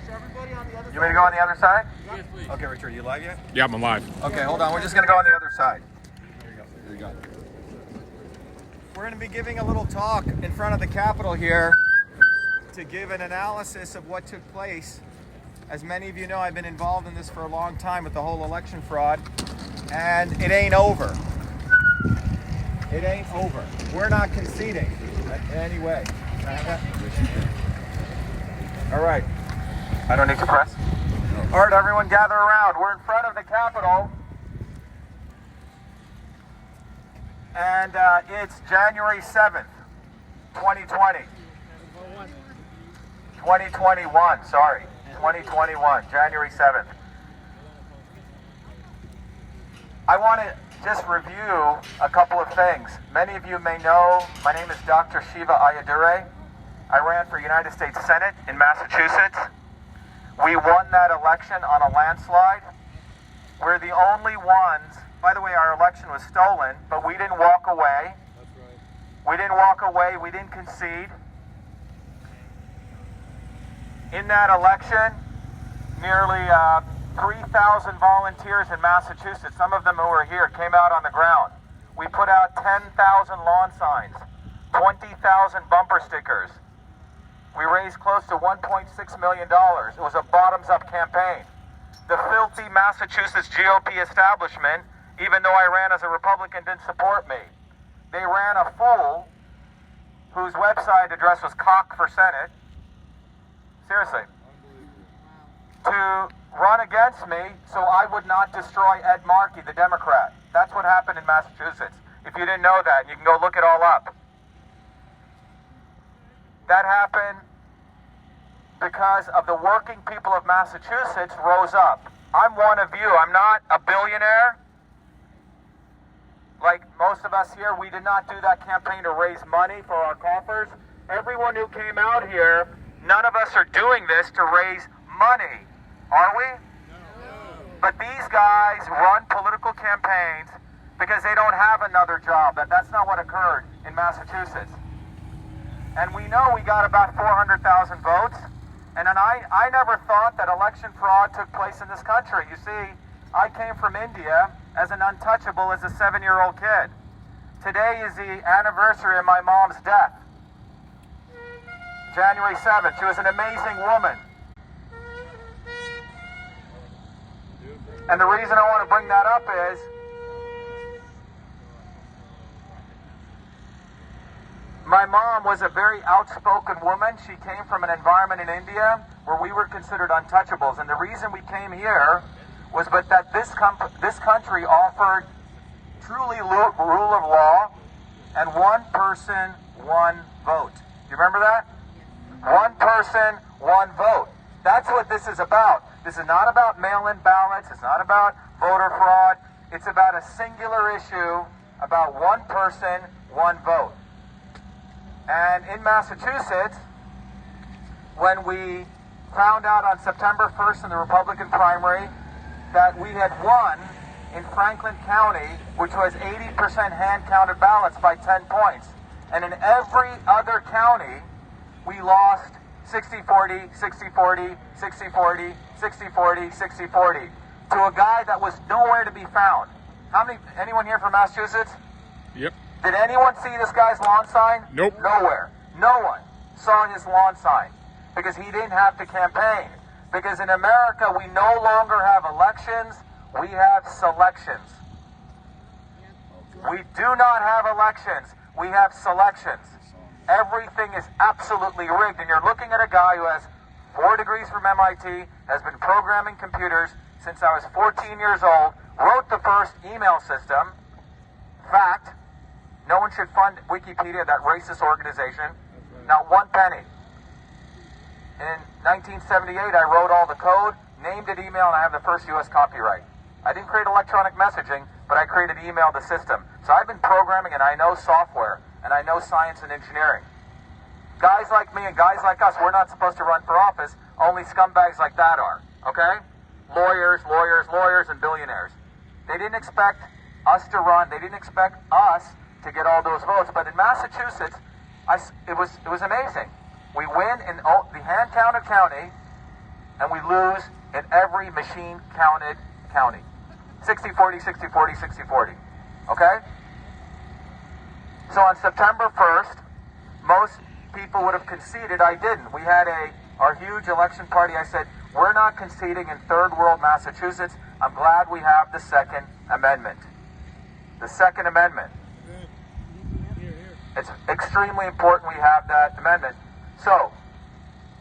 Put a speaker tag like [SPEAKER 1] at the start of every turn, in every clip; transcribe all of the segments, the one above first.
[SPEAKER 1] You ready to go on the other side?
[SPEAKER 2] Yes, please.
[SPEAKER 1] Okay, Richard, you live yet?
[SPEAKER 3] Yeah, I'm live.
[SPEAKER 1] Okay, hold on. We're just going to go on the other side. There you go. We're going to be giving a little talk in front of the Capitol here to give an analysis of what took place. As many of you know, I've been involved in this for a long time with the whole election fraud, and it ain't over. It ain't over. We're not conceding in any way. Can I have that? All right. I don't need to press? All right, everyone gather around. We're in front of the Capitol. And it's January 7th, 2020. 2021, sorry. 2021, January 7th. I want to just review a couple of things. Many of you may know, my name is Dr.SHIVA Ayyadurai. I ran for United States Senate in Massachusetts. We won that election on a landslide. We're the only ones, by the way, our election was stolen, but we didn't walk away. That's right. We didn't walk away, we didn't concede. In that election, nearly 3,000 volunteers in Massachusetts, some of them who were here, came out on the ground. We put out 10,000 lawn signs, 20,000 bumper stickers. We raised close to $1.6 million. It was a bottoms-up campaign. The filthy Massachusetts GOP establishment, even though I ran as a Republican, didn't support me. They ran a fool whose website address was Cock for Senate. Seriously. To run against me so I would not destroy Ed Markey, the Democrat. That's what happened in Massachusetts. If you didn't know that, you can go look it all up. That happened because of the working people of Massachusetts rose up. I'm one of you. I'm not a billionaire. Like most of us here, we did not do that campaign to raise money for our coffers. Everyone who came out here, none of us are doing this to raise money. Are we? No. But these guys run political campaigns because they don't have another job. That's not what occurred in Massachusetts. And we know we got about 400,000 votes. And then I never thought that election fraud took place in this country. You see, I came from India as an untouchable as a 7-year-old kid. Today is the anniversary of my mom's death. January 7th. She was an amazing woman. And the reason I want to bring that up is my mom was a very outspoken woman. She came from an environment in India where we were considered untouchables. And the reason we came here was that this country offered truly rule of law and one person, one vote. Do you remember that? One person, one vote. That's what this is about. This is not about mail-in ballots. It's not about voter fraud. It's about a singular issue about one person, one vote. And in Massachusetts, when we found out on September 1st in the Republican primary that we had won in Franklin County, which was 80% hand-counted ballots by 10 points. And in every other county, we lost 60-40, 60-40, 60-40, 60-40, 60-40 to a guy that was nowhere to be found. Anyone here from Massachusetts?
[SPEAKER 3] Yep.
[SPEAKER 1] Did anyone see this guy's lawn sign?
[SPEAKER 3] Nope.
[SPEAKER 1] Nowhere. No one saw his lawn sign because he didn't have to campaign. Because in America, we no longer have elections, we have selections. We do not have elections, we have selections. Everything is absolutely rigged, and you're looking at a guy who has 4 degrees from MIT, has been programming computers since I was 14 years old, wrote the first email system. Fact, no one should fund Wikipedia, that racist organization, not one penny. In 1978, I wrote all the code, named it email, and I have the first U.S. copyright. I didn't create electronic messaging, but I created email the system. So I've been programming, and I know software, and I know science and engineering. Guys like me and guys like us, we're not supposed to run for office. Only scumbags like that are, okay? Lawyers, and billionaires. They didn't expect us to run. They didn't expect us to get all those votes. But in Massachusetts, it was amazing. We win in the hand-counted county. and we lose in every machine-counted county. 60-40, 60-40, 60-40. Okay? So on September 1st, most people would have conceded. I didn't. We had our huge election party. I said, we're not conceding in third world Massachusetts. I'm glad we have the Second Amendment. The Second Amendment. It's extremely important we have that amendment. So,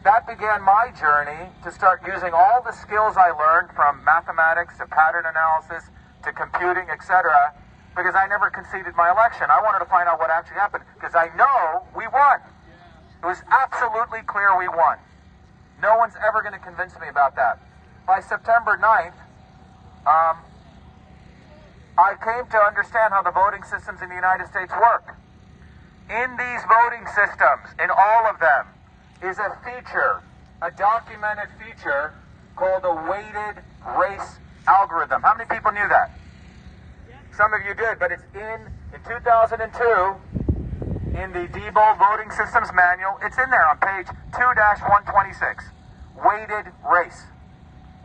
[SPEAKER 1] that began my journey to start using all the skills I learned from mathematics to pattern analysis to computing, etc., because I never conceded my election. I wanted to find out what actually happened, because I know we won. It was absolutely clear we won. No one's ever going to convince me about that. By September 9th, I came to understand how the voting systems in the United States work. In these voting systems, in all of them, is a feature, a documented feature called a weighted race algorithm. How many people knew that? Some of you did, but it's in 2002, in the Diebold Voting Systems Manual. It's in there on page 2-126. Weighted race.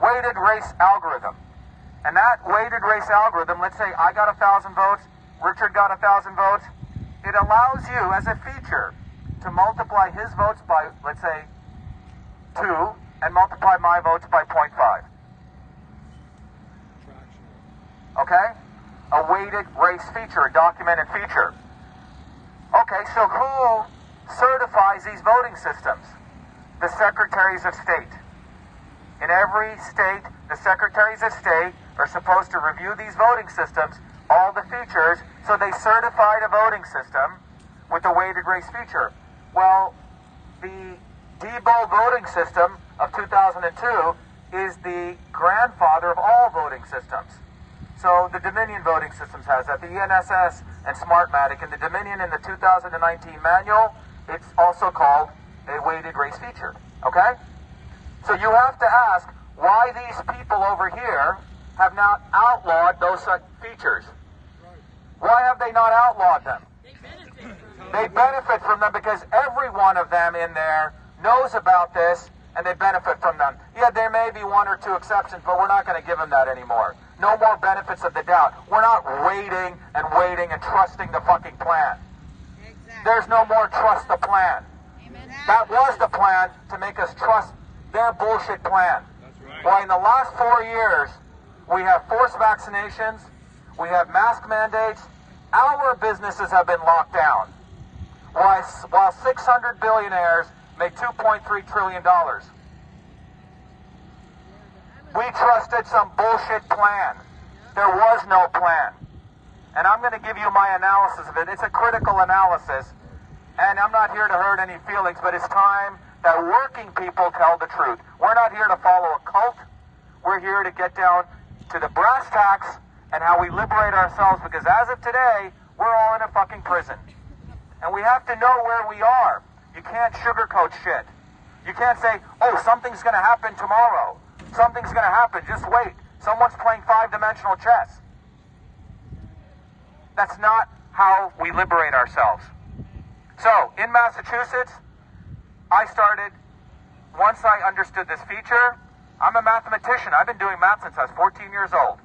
[SPEAKER 1] Weighted race algorithm. And that weighted race algorithm, let's say I got 1,000 votes, Richard got 1,000 votes, it allows you as a feature to multiply his votes by, let's say, 2, and multiply my votes by 0.5. Okay? A weighted race feature, a documented feature. Okay, so who certifies these voting systems? The Secretaries of State. In every state, the Secretaries of State are supposed to review these voting systems, all the features, so they certified a voting system with a weighted race feature. Well, the Diebold voting system of 2002 is the grandfather of all voting systems. So the Dominion voting systems has that, the ENSS and Smartmatic, and the Dominion in the 2019 manual, it's also called a weighted race feature. Okay? So you have to ask why these people over here have not outlawed those features. Why have they not outlawed them? They benefit from them because every one of them in there knows about this and they benefit from them. Yeah, there may be one or two exceptions, but we're not going to give them that anymore. No more benefits of the doubt. We're not waiting and trusting the fucking plan. Exactly. There's no more trust the plan. Amen. That was the plan, to make us trust their bullshit plan. That's right. Why in the last 4 years, we have forced vaccinations, we have mask mandates, our businesses have been locked down. While 600 billionaires make $2.3 trillion. We trusted some bullshit plan. There was no plan. And I'm going to give you my analysis of it. It's a critical analysis. And I'm not here to hurt any feelings, but it's time that working people tell the truth. We're not here to follow a cult. We're here to get down to the brass tacks and how we liberate ourselves, because as of today, we're all in a fucking prison. And we have to know where we are. You can't sugarcoat shit. You can't say, oh, something's going to happen tomorrow. Something's going to happen. Just wait. Someone's playing five-dimensional chess. That's not how we liberate ourselves. So, in Massachusetts, I started, once I understood this feature, I'm a mathematician. I've been doing math since I was 14 years old.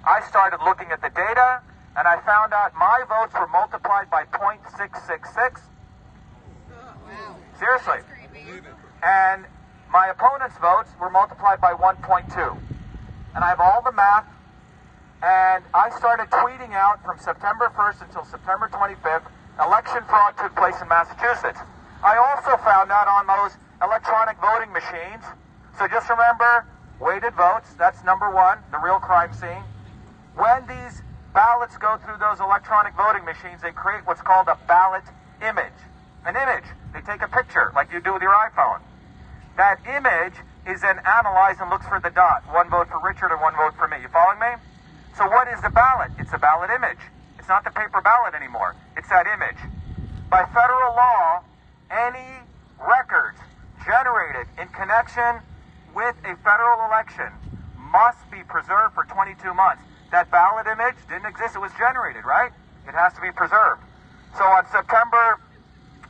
[SPEAKER 1] I started looking at the data, and I found out my votes were multiplied by 0.666. Seriously. And my opponent's votes were multiplied by 1.2. And I have all the math, and I started tweeting out from September 1st until September 25th, election fraud took place in Massachusetts. I also found out on those electronic voting machines, so just remember, weighted votes, that's number one, the real crime scene. When these ballots go through those electronic voting machines, they create what's called a ballot image. An image. They take a picture, like you do with your iPhone. That image is then analyzed and looks for the dot. One vote for Richard and one vote for me. You following me? So what is the ballot? It's a ballot image. It's not the paper ballot anymore. It's that image. By federal law, any records generated in connection with a federal election must be preserved for 22 months. That ballot image didn't exist. It was generated, right? It has to be preserved. So on September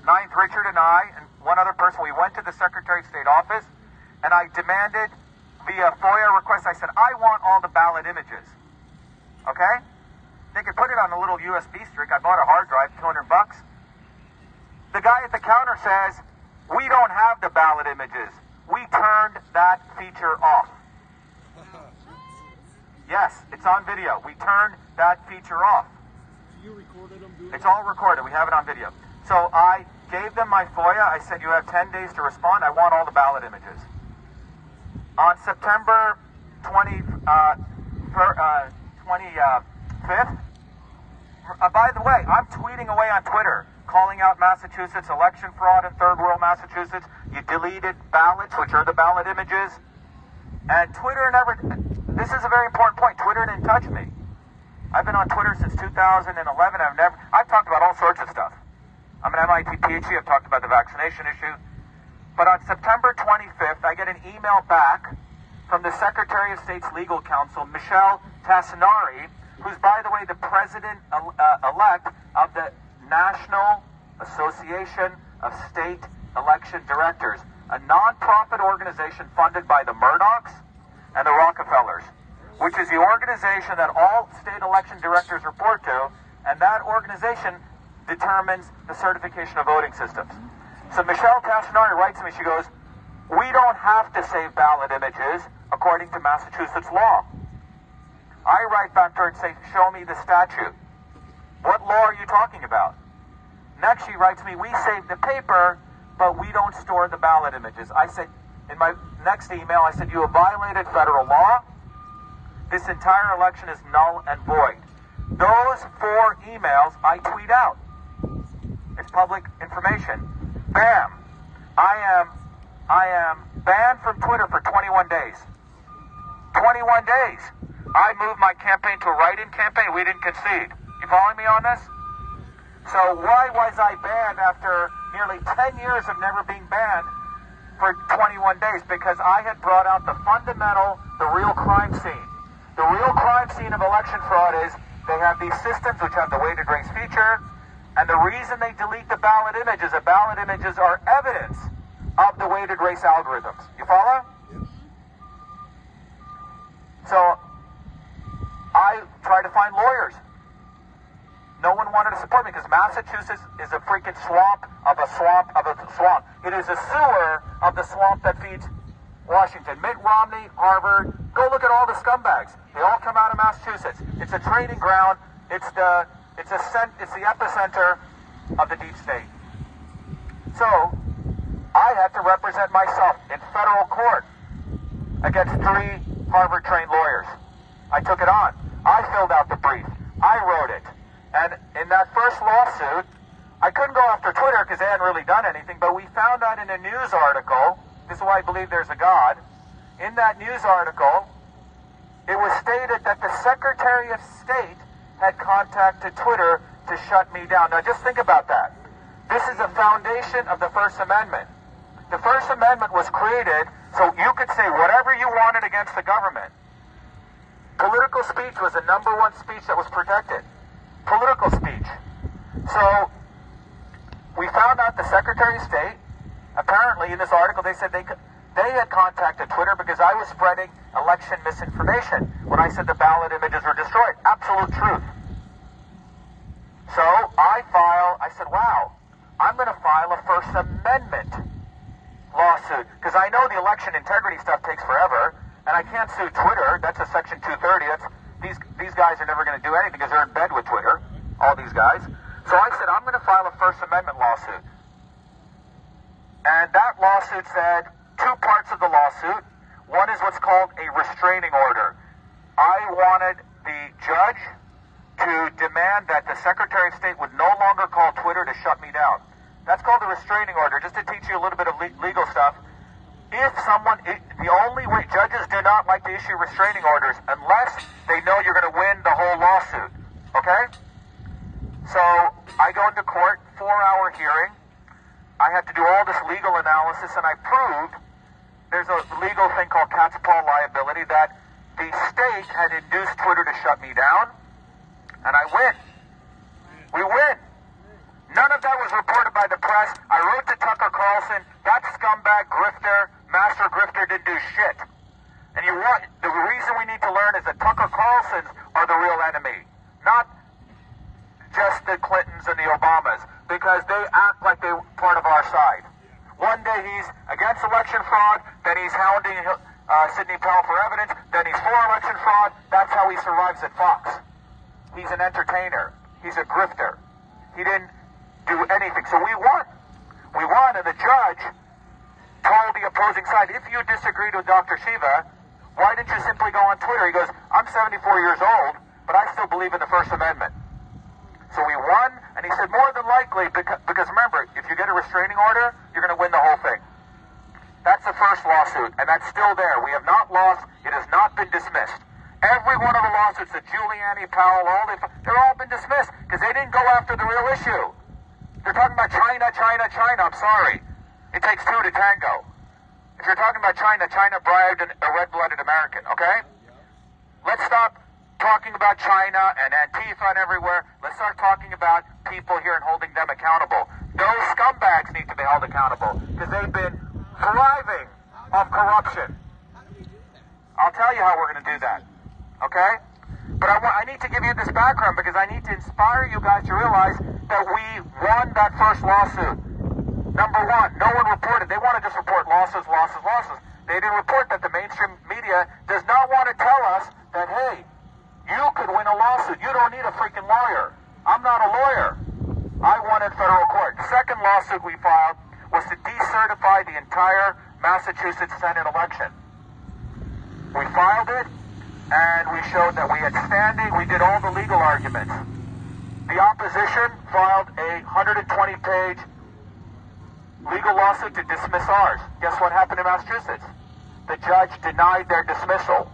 [SPEAKER 1] 9th, Richard and I and one other person, we went to the Secretary of State office, and I demanded via FOIA request, I said, I want all the ballot images. Okay? They could put it on a little USB stick. I bought a hard drive, $200. The guy at the counter says, we don't have the ballot images. We turned that feature off. Yes, it's on video. We turned that feature off.
[SPEAKER 2] You recorded them doing
[SPEAKER 1] It's all recorded. We have it on video. So I gave them my FOIA. I said, you have 10 days to respond. I want all the ballot images. On September 25th, by the way, I'm tweeting away on Twitter, calling out Massachusetts election fraud in third world Massachusetts. You deleted ballots, which are the ballot images. And Twitter never, this is a very important point, Twitter didn't touch me. I've been on Twitter since 2011. I've talked about all sorts of stuff. I'm an MIT PhD. I've talked about the vaccination issue. But on September 25th, I get an email back from the Secretary of State's legal counsel, Michelle Tassinari, who's, by the way, the president-elect of the National Association of State Election Directors, a non-profit organization funded by the Murdochs and the Rockefellers, which is the organization that all state election directors report to, and that organization determines the certification of voting systems. So Michelle Tassinari writes to me, she goes, we don't have to save ballot images according to Massachusetts law. I write back to her and say, show me the statute. What law are you talking about? Next she writes me, we save the paper, but we don't store the ballot images. I said, in my next email, I said, you have violated federal law. This entire election is null and void. Those 4 emails I tweet out. It's public information. Bam. I am banned from Twitter for 21 days. 21 days. I moved my campaign to a write-in campaign. We didn't concede. You following me on this? So why was I banned after nearly 10 years of never being banned for 21 days? Because I had brought out the fundamental, the real crime scene. The real crime scene of election fraud is they have these systems which have the weighted race feature, and the reason they delete the ballot images are evidence of the weighted race algorithms. You follow?
[SPEAKER 2] Yes.
[SPEAKER 1] So I tried to find lawyers. No one wanted to support me because Massachusetts is a freaking swamp of a swamp of a swamp. It is a sewer of the swamp that feeds Washington. Mitt Romney, Harvard, go look at all the scumbags. They all come out of Massachusetts. It's a training ground. It's the epicenter of the deep state. So I had to represent myself in federal court against 3 Harvard-trained lawyers. I took it on. I filled out the brief. I wrote it. And in that first lawsuit, I couldn't go after Twitter because they hadn't really done anything, but we found out in a news article, this is why I believe there's a God, in that news article, it was stated that the Secretary of State had contacted Twitter to shut me down. Now just think about that. This is a foundation of the First Amendment. The First Amendment was created so you could say whatever you wanted against the government. Political speech was the #1 speech that was protected. Political speech. So we found out the Secretary of State, apparently in this article, they said they had contacted Twitter because I was spreading election misinformation when I said the ballot images were destroyed. Absolute truth. So I said, wow, I'm going to file a First Amendment lawsuit because I know the election integrity stuff takes forever, and I can't sue Twitter. That's a Section 230. These guys are never going to do anything because they're in bed with Twitter, all these guys. So I said, I'm going to file a First Amendment lawsuit. And that lawsuit said 2 parts of the lawsuit. One is what's called a restraining order. I wanted the judge to demand that the Secretary of State would no longer call Twitter to shut me down. That's called a restraining order, just to teach you a little bit of legal stuff. The only way, judges do not like to issue restraining orders unless they know you're going to win the whole lawsuit, okay? So I go into court, 4-hour hearing. I had to do all this legal analysis, and I proved there's a legal thing called cat's paw liability that the state had induced Twitter to shut me down, and I win. We win. None of that was reported by the press. I wrote to Tucker Carlson, that scumbag, grifter, master grifter didn't do shit. And the reason we need to learn is that Tucker Carlsons are the real enemy, not just the Clintons and the Obamas, because they act like they're part of our side. One day he's against election fraud, then he's hounding Sidney Powell for evidence, then he's for election fraud. That's how he survives at Fox. He's an entertainer. He's a grifter. He didn't do anything. So we won. We won, and the judge told the opposing side, if you disagreed with Dr. Shiva, why didn't you simply go on Twitter? He goes, I'm 74 years old, but I still believe in the First Amendment. So we won, and he said more than likely, because remember, if you get a restraining order, you're going to win the whole thing. That's the first lawsuit, and that's still there. We have not lost. It has not been dismissed. Every one of the lawsuits, the Giuliani, Powell, they're all been dismissed because they didn't go after the real issue. They're talking about China, China, China. I'm sorry. It takes two to tango. If you're talking about China, China bribed a red-blooded American, okay? Let's stop talking about China and Antifa and everywhere. Let's start talking about people here and holding them accountable. Those scumbags need to be held accountable because they've been thriving off corruption. I'll tell you how we're going to do that, okay? But I need to give you this background because I need to inspire you guys to realize that we won that first lawsuit. Number one, no one reported. They want to just report losses, losses, losses. They didn't report that the mainstream media does not want to tell us that, hey, you could win a lawsuit. You don't need a freaking lawyer. I'm not a lawyer. I won in federal court. The second lawsuit we filed was to decertify the entire Massachusetts Senate election. We filed it, and we showed that we had standing. We did all the legal arguments. The opposition filed a 120-page legal lawsuit to dismiss ours. Guess what happened in Massachusetts? The judge denied their dismissal.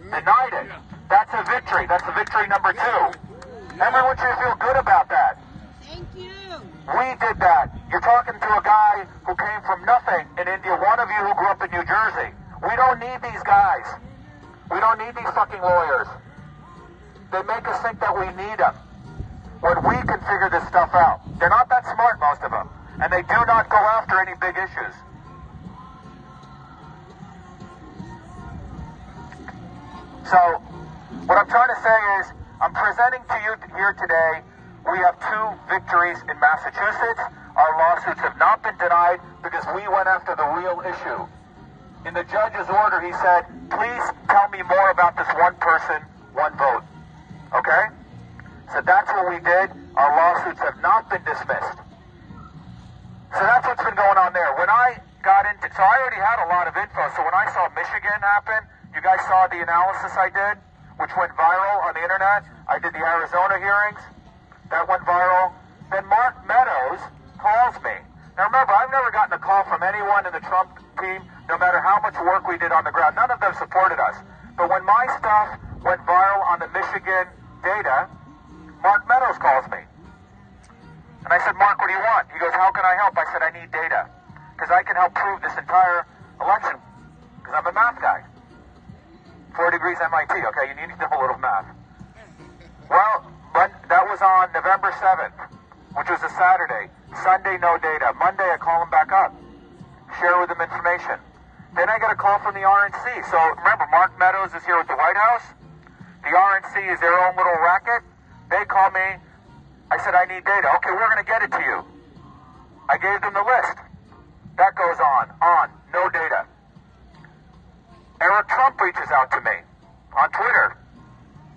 [SPEAKER 1] Denied it. That's a victory. That's a victory number two. Everyone should feel good about that.
[SPEAKER 3] Thank you.
[SPEAKER 1] We did that. You're talking to a guy who came from nothing in India, one of you who grew up in New Jersey. We don't need these guys. We don't need these fucking lawyers. They make us think that we need them when we can figure this stuff out. They're not that smart, most of them, and they do not go after any big issues. So, what I'm trying to say is, I'm presenting to you here today, we have two victories in Massachusetts. Our lawsuits have not been denied because we went after the real issue. In the judge's order, he said, please tell me more about this one person, one vote. Okay? So that's what we did. Our lawsuits have not been dismissed. So that's what's been going on there. When I got into, so I already had a lot of info. So when I saw Michigan happen, you guys saw the analysis I did, which went viral on the internet. I did the Arizona hearings. That went viral. Then Mark Meadows calls me. Now remember, I've never gotten a call from anyone in the Trump team, no matter how much work we did on the ground. None of them supported us. But when my stuff went viral on the Michigan data, Mark Meadows calls me. And I said, Mark, what do you want? He goes, how can I help? I said, I need data. Because I can help prove this entire election. Because I'm a math guy. 4 degrees MIT, okay? You need to know a little math. Well, but that was on November 7th, which was a Saturday. Sunday, no data. Monday, I call him back up. Share with him information. Then I get a call from the RNC. So remember, Mark Meadows is here with the White House. The RNC is their own little racket. They call me. I said, I need data. Okay, we're going to get it to you. I gave them the list. That goes on, no data. Eric Trump reaches out to me on Twitter.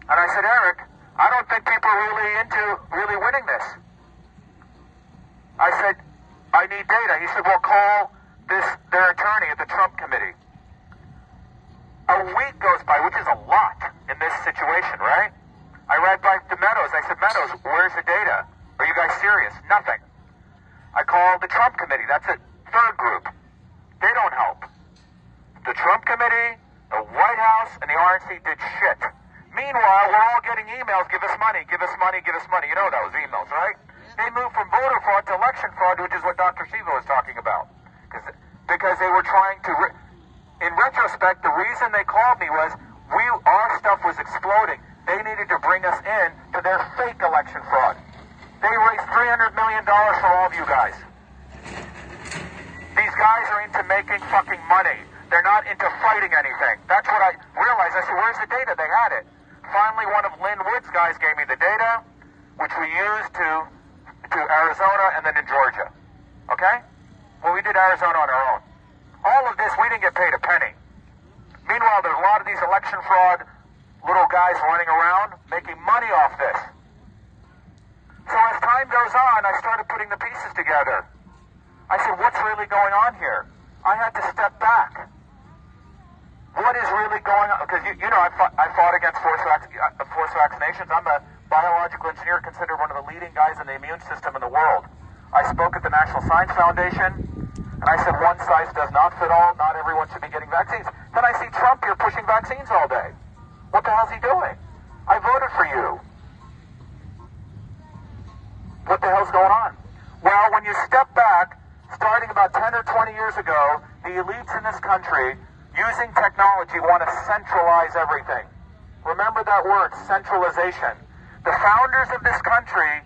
[SPEAKER 1] And I said, Eric, I don't think people are really into really winning this. I said, I need data. He said, well, call their attorney at the Trump committee. A week goes by, which is a lot in this situation, right? I write back to Meadows. I said, Meadows, where's the data? Are you guys serious? Nothing. I called the Trump committee. That's a third group. They don't help. The Trump committee, the White House, and the RNC did shit. Meanwhile, we're all getting emails, give us money, give us money, give us money. You know those emails, right? They moved from voter fraud to election fraud, which is what Dr. Shiva was talking about. Because they were trying to, in retrospect, the reason they called me was our stuff was exploding. They needed to bring us in to their fake election fraud. They raised $300 million for all of you guys. These guys guys are into making fucking money. They're not into fighting anything. That's what I realized. I said, where's the data? They had it. Finally, one of Lynn Wood's guys gave me the data, which we used to Arizona and then in Georgia. Okay? Well, we did Arizona on our own. All of this, we didn't get paid a penny. Meanwhile, there's a lot of these election fraud little guys running around making money off this. So as time goes on, I started putting the pieces together. I said, what's really going on here? I had to step back. What is really going on? Because, you know, I fought against forced vaccinations. I'm a biological engineer considered one of the leading guys in the immune system in the world. I spoke at the National Science Foundation, and I said one size does not fit all. Not everyone should be getting vaccines. Then I see Trump here pushing vaccines all day. What the hell's he doing? I voted for you. What the hell's going on? Well, when you step back, starting about 10 or 20 years ago, the elites in this country, using technology, want to centralize everything. Remember that word, centralization. The founders of this country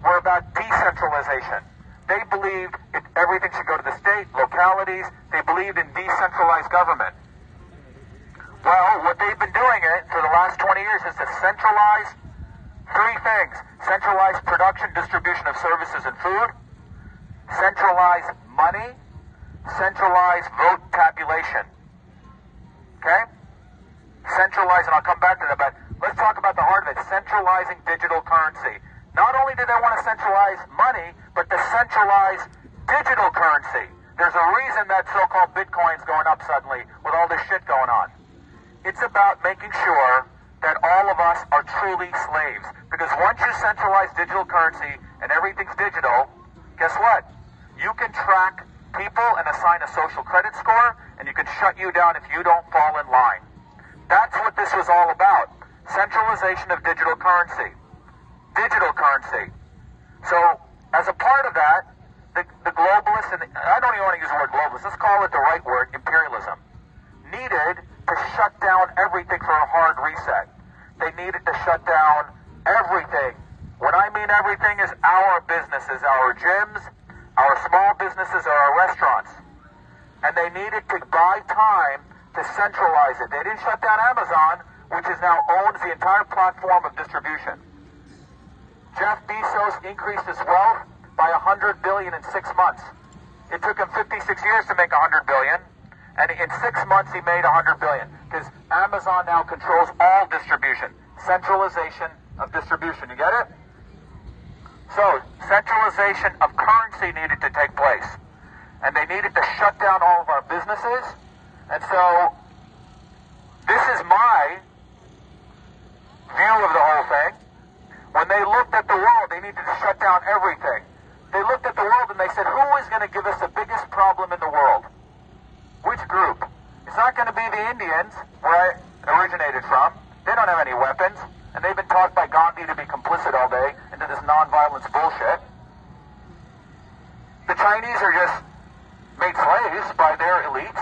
[SPEAKER 1] were about decentralization. They believed everything should go to the state, localities. They believed in decentralized government. Well, what they've been doing it for the last 20 years is to centralize three things. Centralize production, distribution of services and food. Centralize money. Centralize vote tabulation. Okay? Centralize, and I'll come back to that, but let's talk about the heart of it, centralizing digital currency. Not only do they want to centralize money, but to centralize digital currency. There's a reason that so-called Bitcoin's going up suddenly with all this shit going on. It's about making sure that all of us are truly slaves. Because once you centralize digital currency and everything's digital, guess what? You can track people and assign a social credit score, and you can shut you down if you don't fall in line. That's what this was all about. Centralization of digital currency. Digital currency. So, as a part of that, the globalists, and I don't even want to use the word globalist, let's call it the right word, imperialism, needed to shut down everything for a hard reset. They needed to shut down everything. What I mean everything is our businesses, our gyms, our small businesses, or our restaurants. And they needed to buy time to centralize it. They didn't shut down Amazon, which is now owns the entire platform of distribution. Jeff Bezos increased his wealth by $100 billion in 6 months. It took him 56 years to make $100 billion, and in 6 months he made $100 billion because Amazon now controls all distribution. Centralization of distribution. You get it? So, centralization of currency needed to take place. And they needed to shut down all of our businesses. And so, this is my view of the whole thing. When they looked at the world, they needed to shut down everything. They looked at the world and they said, who is going to give us the biggest problem in the world? Which group? It's not going to be the Indians, where I originated from. They don't have any weapons. And they've been taught by Gandhi to be complicit all day into this non-violence bullshit. The Chinese are just made slaves by their elites.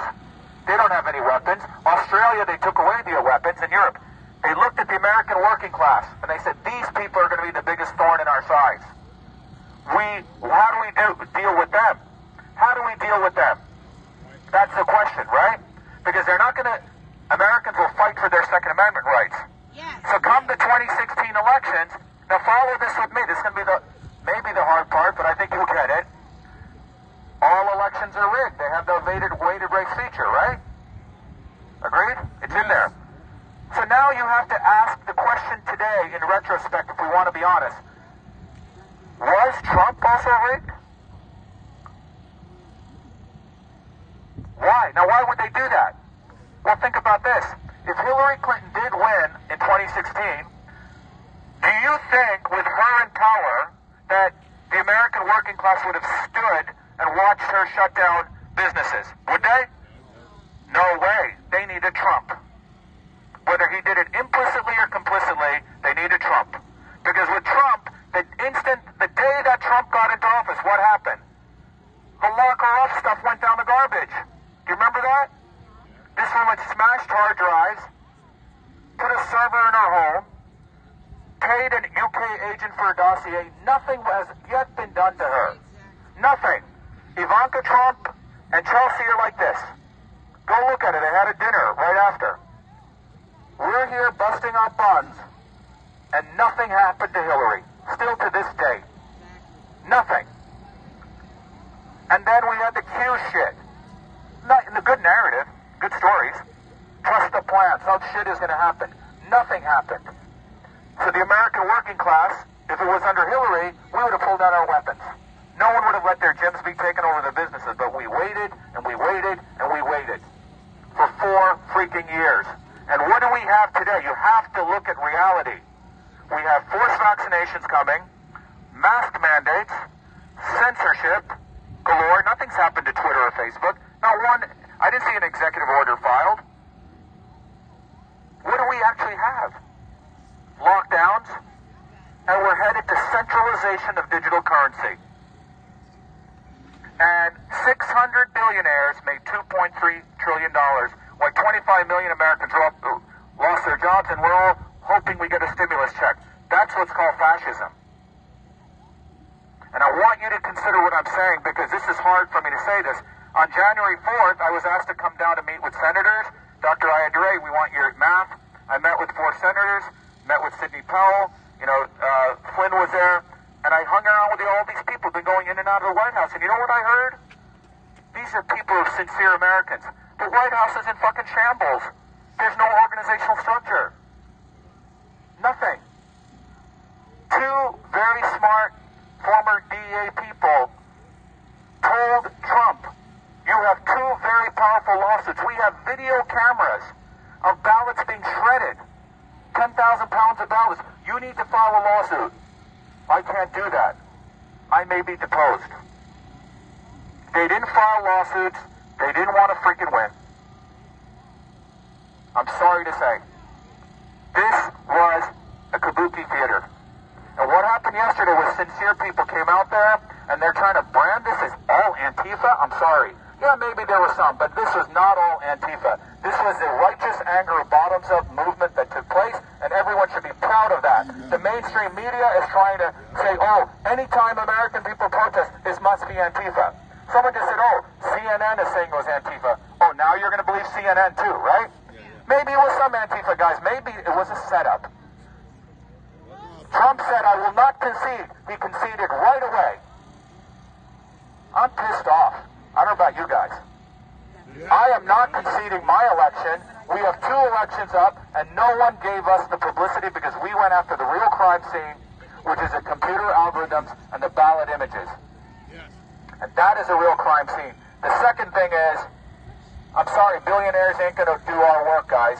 [SPEAKER 1] They don't have any weapons. Australia, they took away their weapons. In Europe, they looked at the American working class and they said, these people are going to be the biggest thorn in our sides. How do we deal with them? How do we deal with them? That's the question, right? Because they're not going to, Americans will fight for their Second Amendment rights.
[SPEAKER 3] Yes.
[SPEAKER 1] So come the 2016 elections, now follow this with me. This is going to be maybe the hard part, but I think you'll get it. All elections are rigged. They have the weighted race feature, right? Agreed? It's in there. So now you have to ask the question today, in retrospect, if we want to be honest. Was Trump also rigged? Why? Now, why would they do that? Well, think about this. If Hillary Clinton did win in 2016, do you think with her in power that the American working class would have stood and watched her shut down businesses? Would they? No way. They needed Trump. Whether he did it implicitly or complicitly, they needed Trump. Because with Trump, the day that Trump got into office, what happened? The lock her up stuff went down the garbage. Do you remember that? This woman smashed hard drives, put a server in her home, paid an UK agent for a dossier. Nothing has yet been done to her. Nothing. Ivanka Trump And Chelsea, you're like this. Go look at it. I had a dinner right after. We're here busting our buns, and nothing happened to Hillary. Still to this day. Nothing. And then we had the Q shit. Not in the good narrative, good stories. Trust the plan. Some shit is going to happen. Nothing happened. So the American working class, if it was under Hillary, we would have pulled out our weapons. No one would have let their gyms be taken over their businesses, but we waited, and we waited, and we waited for 4 freaking years. And what do we have today? You have to look at reality. We have forced vaccinations coming, mask mandates, censorship galore. Nothing's happened to Twitter or Facebook. Not one. I didn't see an executive order filed. What do we actually have? Lockdowns, and we're headed to centralization of digital currency. And 600 billionaires made $2.3 trillion, while 25 million Americans lost their jobs, and we're all hoping we get a stimulus check. That's what's called fascism. And I want you to consider what I'm saying, because this is hard for me to say this. On January 4th, I was asked to come down to meet with senators. Dr. Ayyadurai, we want your math. I met with 4 senators, met with Sidney Powell, Flynn was there, and I hung around with all these people who've been going in and out of the White House. And you know what I heard? These are people who are sincere Americans. The White House is in fucking shambles. There's no organizational structure. Nothing. 2 very smart former DEA people told Trump, you have 2 very powerful lawsuits. We have video cameras of ballots being shredded. 10,000 pounds of ballots. You need to file a lawsuit. I can't do that. I may be deposed. They didn't file lawsuits. They didn't want to freaking win. I'm sorry to say. This was a kabuki theater. And what happened yesterday was sincere people came out there, and they're trying to brand this as all Antifa. I'm sorry. Yeah, maybe there were some, but this was not all Antifa. This was the righteous anger, bottoms-up movement that took place, and everyone should be proud of that. The mainstream media is trying to say, oh, anytime American people protest, this must be Antifa. Someone just said, oh, CNN is saying it was Antifa. Oh, now you're going to believe CNN too, right? Maybe it was some Antifa guys. Maybe it was a setup. Trump said, I will not concede. He conceded right away. I'm pissed off. I don't know about you guys. I am not conceding my election. We have 2 elections up, and no one gave us the publicity because we went after the real crime scene, which is the computer algorithms and the ballot images. And that is a real crime scene. The second thing is, I'm sorry, billionaires ain't going to do our work, guys.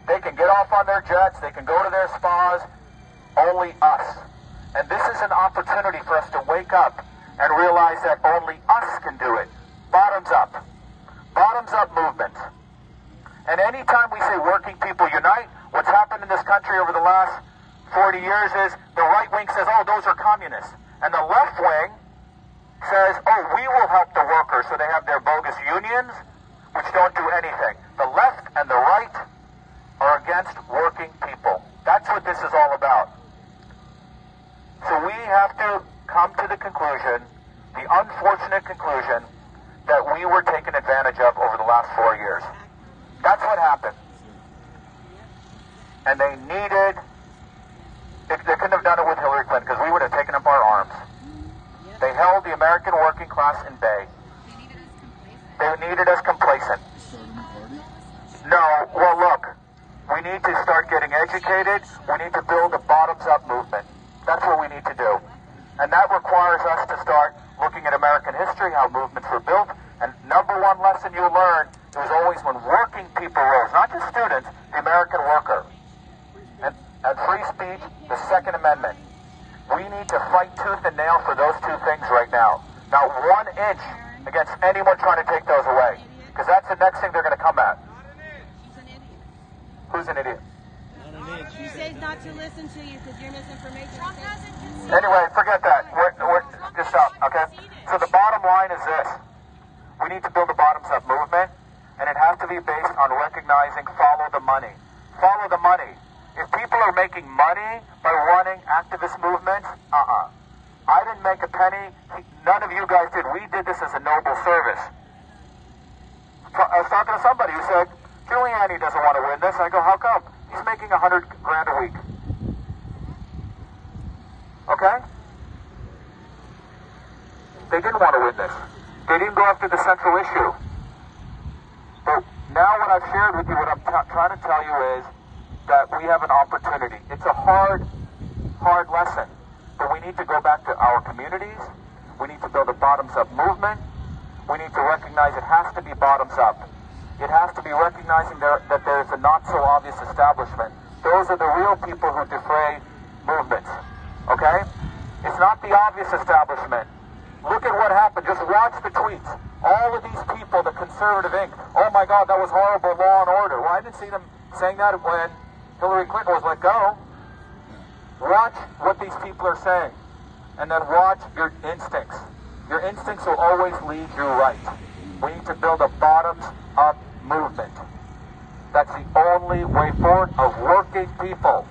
[SPEAKER 1] They can get off on their jets. They can go to their spas. Only us. And this is an opportunity for us to wake up and realize that only us can do it. Bottoms up. Bottoms up movement. And anytime we say working people unite, what's happened in this country over the last 40 years is the right wing says, oh, those are communists. And the left wing says, oh, we will help the workers, so they have their bogus unions, which don't do anything. The left and the right are against working people. That's what this is all about. So we have to come to the conclusion, the unfortunate conclusion, that we were taken advantage of over the last 4 years. That's what happened. And they couldn't have done it with Hillary Clinton, because we would have taken up our arms. They held the American working class in bay. They needed us complacent. No, well look, we need to start getting educated. We need to build a bottoms-up movement. That's what we need to do. And that requires us to start looking at American history, how movements were built. And number 1 lesson you'll learn, it was always when working people rose, not just students, the American worker. And free speech, the Second Amendment. We need to fight tooth and nail for those 2 things right now. Not 1 inch against anyone trying to take those away. Because that's the next thing they're going to come at. Who's an idiot?
[SPEAKER 3] She says not to listen to you because you're misinformation.
[SPEAKER 1] Anyway, forget that. Just stop, okay? So the bottom line is this. We need to build a bottoms-up movement, and it has to be based on recognizing follow the money. Follow the money. If people are making money by running activist movements, I didn't make a penny. None of you guys did. We did this as a noble service. I was talking to somebody who said, Giuliani doesn't want to win this. I go, how come? He's making $100 grand a week. Okay? They didn't want to win this. They didn't go after the central issue. But now what I've shared with you, what I'm trying to tell you is that we have an opportunity. It's a hard lesson. But we need to go back to our communities. We need to build a bottoms-up movement. We need to recognize it has to be bottoms-up. It has to be recognizing that there is a not-so-obvious establishment. Those are the real people who defray movements. Okay? It's not the obvious establishment. Look at what happened. Just watch the tweets. All of these people, the conservative Inc. Oh my God, that was horrible, law and order. Well, I didn't see them saying that when Hillary Clinton was let go. Watch what these people are saying. And then watch your instincts. Your instincts will always lead you right. We need to build a bottoms-up movement. That's the only way forward of working people.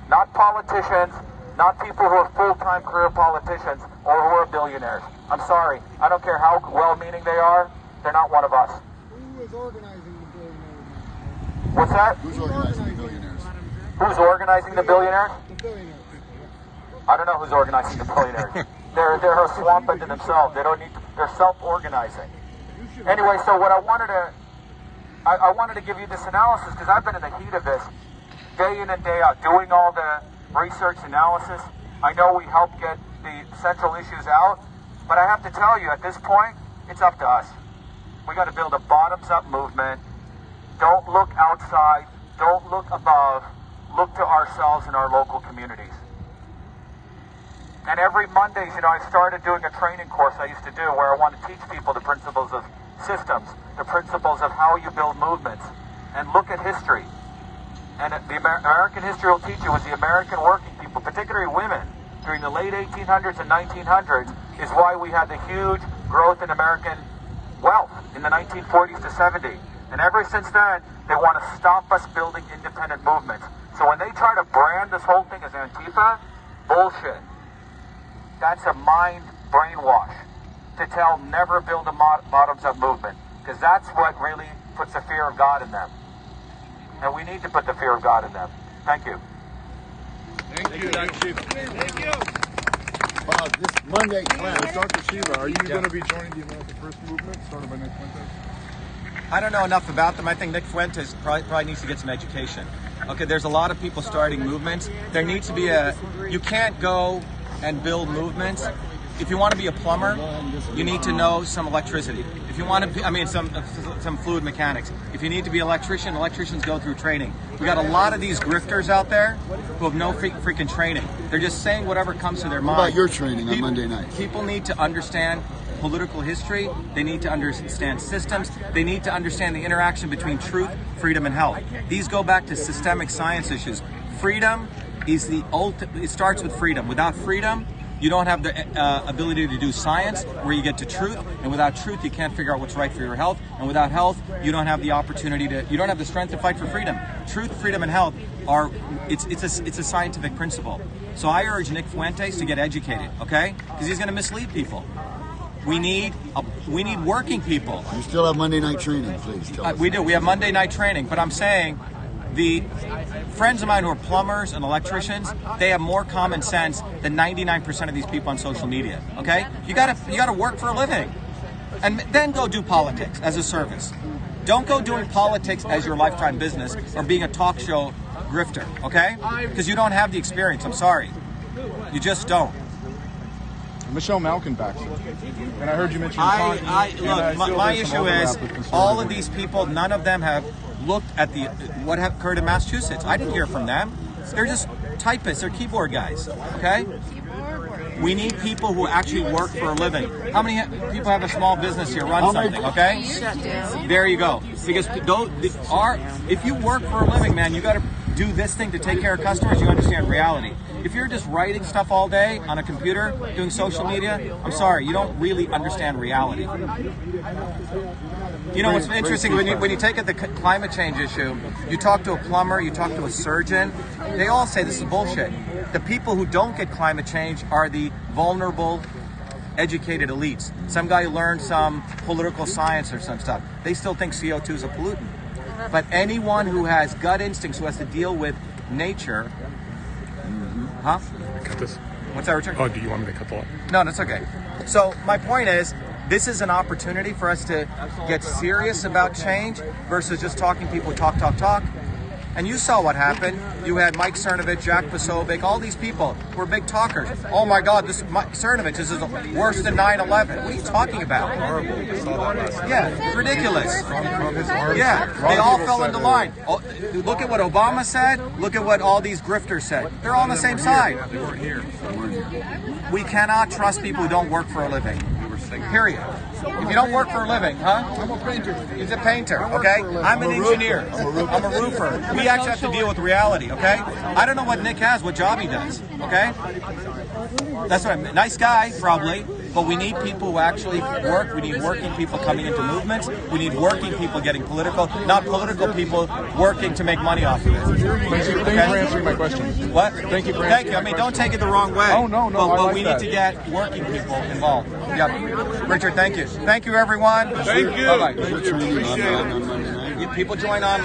[SPEAKER 1] Not politicians, not people who are full-time career politicians or who are billionaires. I'm sorry. I don't care how well-meaning they are. They're not one of us.
[SPEAKER 2] Who is organizing the billionaires?
[SPEAKER 1] What's that?
[SPEAKER 4] Who's organizing the billionaires?
[SPEAKER 1] Who's organizing the billionaires?
[SPEAKER 2] The billionaire people, yeah.
[SPEAKER 1] I don't know who's organizing the billionaires. They're a swamp unto themselves. They don't need. They're self-organizing. Anyway, so what I wanted to give you this analysis because I've been in the heat of this day in and day out, doing all the research analysis. I know we help get the central issues out, but I have to tell you, at this point, it's up to us. We got to build a bottoms-up movement. Don't look outside. Don't look above. Look to ourselves and our local communities. And every Mondays, I started doing a training course I used to do where I want to teach people the principles of systems, the principles of how you build movements, and look at history. And the American history will teach you is the American working people, particularly women, during the late 1800s and 1900s, is why we had the huge growth in American wealth in the 1940s to 70. And ever since then, they want to stop us building independent movements. So when they try to brand this whole thing as Antifa, bullshit. That's a mind brainwash to tell never build a bottoms-up movement, because that's what really puts the fear of God in them. And we need to put the fear of God in them. Thank you.
[SPEAKER 2] Thank you, Dr. Shiva. Thank you.
[SPEAKER 4] This Monday class.
[SPEAKER 2] Dr. Shiva, are you going to be joining the America First movement started by Nick Fuentes?
[SPEAKER 5] I don't know enough about them. I think Nick Fuentes probably needs to get some education. Okay, there's a lot of people starting movements. There needs to be you can't go and build movements. If you want to be a plumber, you need to know some electricity. If you want to, some fluid mechanics. If you need to be an electrician, electricians go through training. We got a lot of these grifters out there who have no freaking training. They're just saying whatever comes to their mind.
[SPEAKER 4] What about your training on Monday nights?
[SPEAKER 5] People need to understand political history. They need to understand systems. They need to understand the interaction between truth, freedom, and health. These go back to systemic science issues. Freedom is it starts with freedom. Without freedom, you don't have the ability to do science where you get to truth, and without truth, you can't figure out what's right for your health, and without health, you don't have the opportunity you don't have the strength to fight for freedom. Truth, freedom, and health it's a scientific principle. So I urge Nick Fuentes to get educated, okay? Because he's going to mislead people. We need working people.
[SPEAKER 4] You still have Monday night training, please tell us.
[SPEAKER 5] We do. We have Monday night training, but I'm saying the friends of mine who are plumbers and electricians, they have more common sense than 99% of these people on social media. Okay, you gotta work for a living, and then go do politics as a service. Don't go doing politics as your lifetime business or being a talk show grifter. Okay, because you don't have the experience. I'm sorry, you just don't.
[SPEAKER 2] Michelle Malkin backs it. And I heard you mention
[SPEAKER 5] my issue is all of these people, none of them have looked at what occurred in Massachusetts. I didn't hear from them. They're just typists. They're keyboard guys. Okay? We need people who actually work for a living. How many people have a small business here, run something? Okay? There you go. Because if you work for a living, man, you got to do this thing to take care of customers. You understand reality. If you're just writing stuff all day on a computer, doing social media, I'm sorry, you don't really understand reality. You know what's interesting, when you take the climate change issue, you talk to a plumber, you talk to a surgeon, they all say this is bullshit. The people who don't get climate change are the vulnerable, educated elites. Some guy who learned some political science or some stuff. They still think CO2 is a pollutant. But anyone who has gut instincts, who has to deal with nature, huh?
[SPEAKER 6] Cut this.
[SPEAKER 5] What's that, Richard?
[SPEAKER 6] Oh, do you want me to cut the line?
[SPEAKER 5] No, that's okay. So my point is, this is an opportunity for us to get serious about change versus just talking people talk. And you saw what happened. You had Mike Cernovich, Jack Posobiec, all these people who were big talkers. Oh my God, this Mike Cernovich, this is worse than 9/11. What are you talking about? Yeah, ridiculous. Yeah, they all fell into line. Oh, look at what Obama said. Look at what all these grifters said. They're all on the same side. We cannot trust people who don't work for a living. Period. If you don't work for a living, huh?
[SPEAKER 2] I'm a painter.
[SPEAKER 5] He's a painter, okay? I'm an engineer. I'm a roofer. We actually have to deal with reality, okay? I don't know what Nick has, what job he does, okay? That's what I'm, nice guy, probably, but we need people who actually work. We need working people coming into movements. We need working people getting political, not political people working to make money off of it.
[SPEAKER 2] Thank you for answering my question.
[SPEAKER 5] What?
[SPEAKER 2] Thank you for answering
[SPEAKER 5] Thank you.
[SPEAKER 2] my
[SPEAKER 5] I mean,
[SPEAKER 2] question.
[SPEAKER 5] don't take it the wrong way.
[SPEAKER 2] Oh, no, I
[SPEAKER 5] But
[SPEAKER 2] like
[SPEAKER 5] we
[SPEAKER 2] that.
[SPEAKER 5] need to get working people involved. Yeah. Richard, thank you. Thank you, everyone.
[SPEAKER 6] Thank you.
[SPEAKER 5] Bye-bye.
[SPEAKER 4] Training on Monday night.
[SPEAKER 5] People join online.